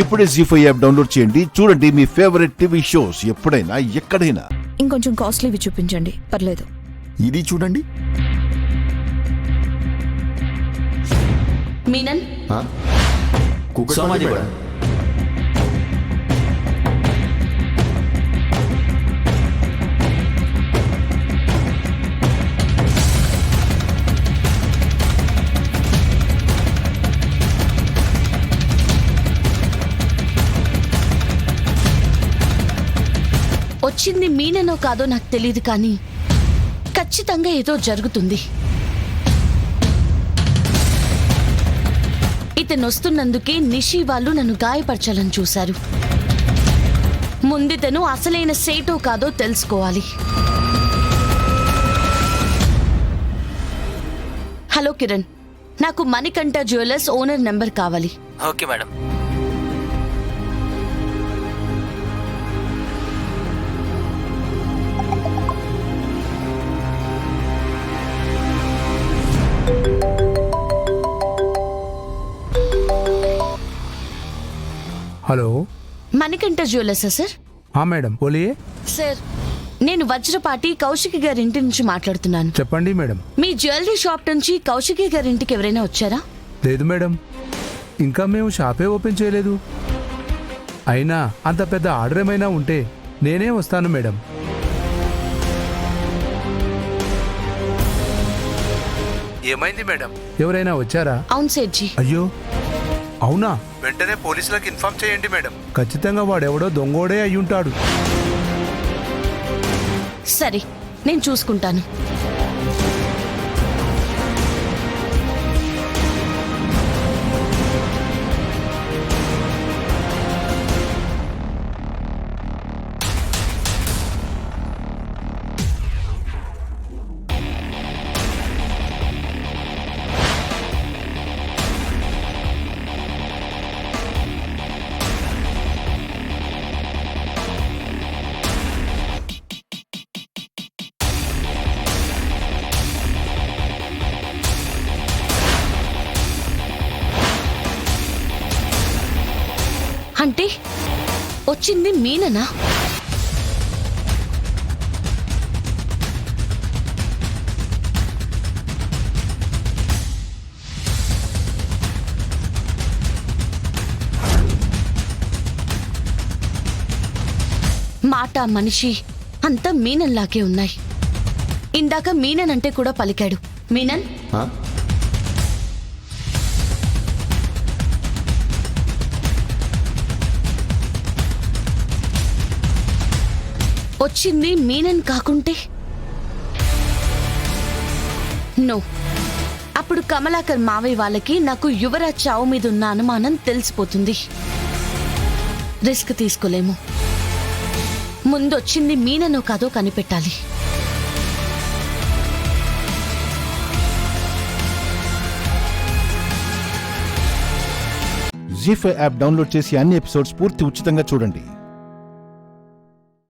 ఇప్పుడే జీ5 app download చేయండి. చూడండి మీ ఫేవరెట్ టీవీ షోస్ ఎప్పుడైనా ఎక్కడైనా. ఇంకొంచెం కాస్ట్లీవి చూపించండి, పర్లేదు. ఇది చూడండి. మీనన్ సోమాజీ మేడం. వచ్చింది మీననో కాదో నాకు తెలియదు, కానీ ఖచ్చితంగా ఏదో జరుగుతుంది. ఇతను వస్తున్నందుకే నిషి వాళ్ళు నన్ను గాయపరచాలని చూశారు. ముందితను అసలైన సేటో కాదో తెలుసుకోవాలి. హలో కిరణ్, నాకు మణికంఠ జ్యువెలర్స్ ఓనర్ నెంబర్ కావాలి. Okay madam. हेलो, మణికంఠ జ్యువెలర్సా సార్? हाँ మేడం, बोलिए. సార్, నేను వజ్రపాటి కౌశికి గారి ఇంటి నుంచి మాట్లాడుతున్నాను. చెప్పండి మేడం. మీ జ్యువెలరీ షాప్ నుంచి కౌశికి గారి ఇంటికి ఎవరైనా వచ్చారా? లేదు మేడం, ఇంకా మేము షాపే ఓపెన్ చేయలేదు. అయినా అంత పెద్ద ఆర్డర్ ఏమైనా ఉంటే నేనే వస్తాను మేడం. ఏమైంది మేడం, ఎవరైనా వచ్చారా? అవును సేట్జీ. అయ్యో అవునా, వెంటనే పోలీసులకు ఇన్ఫార్మ్ చేయండి మేడం. ఖచ్చితంగా వాడెవడో దొంగోడే అయ్యుంటాడు. సరే, నేను చూసుకుంటాను. అంటే వచ్చింది మీననా? మాట మనిషి అంతా మీనన్లాగే ఉన్నాయి. ఇందాక మీనన్ అంటే కూడా పలికాడు. మీనన్, వచ్చింది మీనన్ కాకుంటే నో, అప్పుడు కమలాకర్ మావయ్య వాళ్ళకి నాకు యువరాజ్ చావు మీద ఉన్న అనుమానం తెలిసిపోతుంది. రిస్క్ తీసుకోలేము. ముందొచ్చింది మీననో కాదో కనిపెట్టాలి. జీ5 యాప్ డౌన్లోడ్ చేసి అన్ని ఎపిసోడ్స్ పూర్తి ఉచితంగా చూడండి.